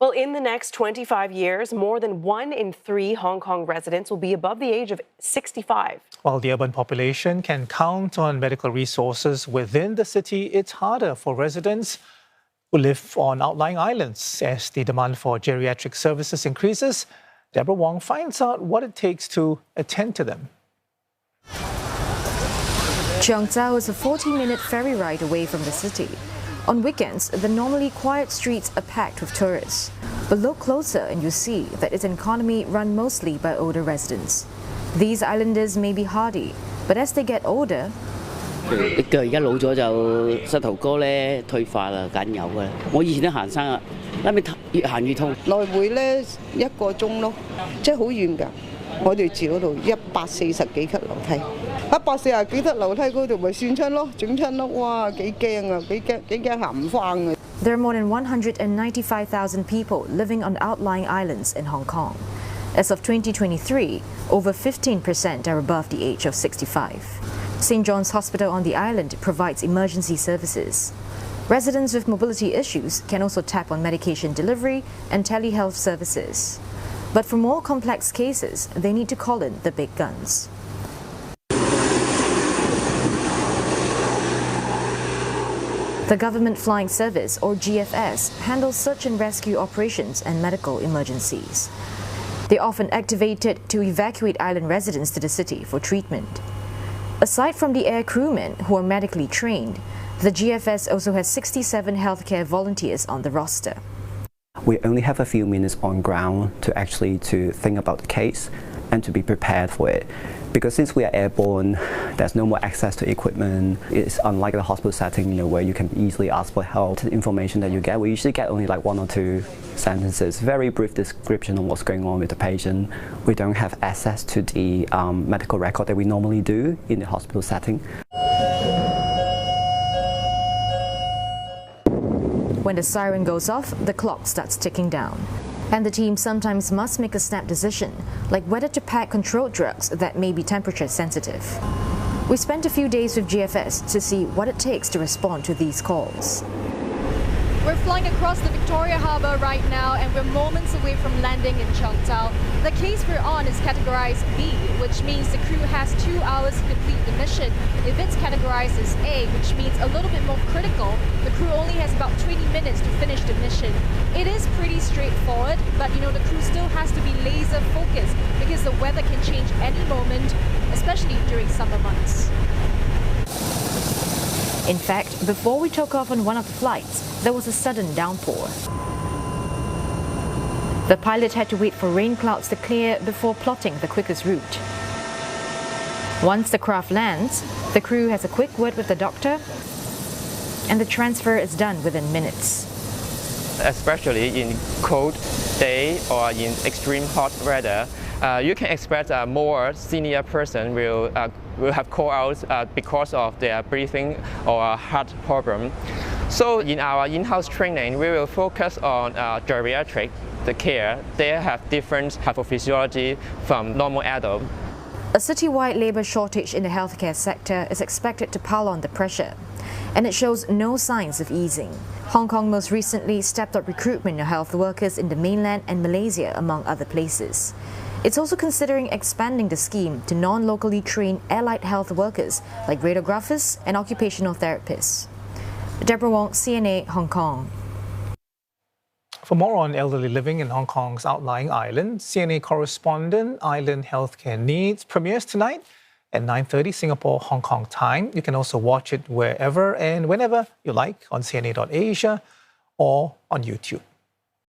Well, in the next 25 years, more than 1 in 3 Hong Kong residents will be above the age of 65. While the urban population can count on medical resources within the city, it's harder for residents who live on outlying islands. As the demand for geriatric services increases, Deborah Wong finds out what it takes to attend to them. Cheung Zhao is a 40-minute ferry ride away from the city. On weekends, the normally quiet streets are packed with tourists. But look closer and you see that it's an economy run mostly by older residents. These islanders may be hardy, but as they get older, 隻腳而家老咗就膝頭哥咧退化啦，緊有㗎啦。我以前都行山啊，拉尾越行越痛。來回咧1個鐘咯，即係好遠㗎。我哋住嗰度140幾級樓梯，140幾級樓梯嗰度咪跣親咯，整親咯，哇幾驚啊，幾驚行唔翻啊！ There are more than 195,000 people living on outlying islands in Hong Kong. As of 2023, over 15% are above the age of 65. St. John's Hospital on the island provides emergency services. Residents with mobility issues can also tap on medication delivery and telehealth services. But for more complex cases, they need to call in the big guns. The Government Flying Service, or GFS, handles search and rescue operations and medical emergencies. They're often activated to evacuate island residents to the city for treatment. Aside from the air crewmen who are medically trained, the GFS also has 67 healthcare volunteers on the roster. We only have a few minutes on ground to think about the case and to be prepared for it. Because since we are airborne, there's no more access to equipment. It's unlike the hospital setting, where you can easily ask for help. The information that you get, we usually get only like 1 or 2 sentences, very brief description on what's going on with the patient. We don't have access to the medical record that we normally do in the hospital setting. When the siren goes off, the clock starts ticking down. And the team sometimes must make a snap decision, like whether to pack controlled drugs that may be temperature sensitive. We spent a few days with GFS to see what it takes to respond to these calls. We're flying across the Victoria Harbour right now and we're moments away from landing in Cheung Zhao. The case we're on is categorized B, which means the crew has 2 hours to complete the mission. If it's categorized as A, which means a little bit more critical, the crew only has about 20 minutes to finish the mission. It is pretty straightforward, but the crew still has to be laser focused because the weather can change any moment, especially during summer months. In fact, before we took off on one of the flights, there was a sudden downpour. The pilot had to wait for rain clouds to clear before plotting the quickest route. Once the craft lands, the crew has a quick word with the doctor, and the transfer is done within minutes. Especially in cold day or in extreme hot weather, you can expect a more senior person will have call-outs because of their breathing or heart problem. So in our in-house training, we will focus on geriatric, the care. They have different pathophysiology from normal adult. A citywide labour shortage in the healthcare sector is expected to pile on the pressure, and it shows no signs of easing. Hong Kong most recently stepped up recruitment of health workers in the mainland and Malaysia, among other places. It's also considering expanding the scheme to non-locally trained allied health workers like radiographers and occupational therapists. Deborah Wong, CNA, Hong Kong. For more on elderly living in Hong Kong's outlying island, CNA correspondent Island Healthcare Needs premieres tonight at 9:30 Singapore, Hong Kong time. You can also watch it wherever and whenever you like on CNA.Asia or on YouTube.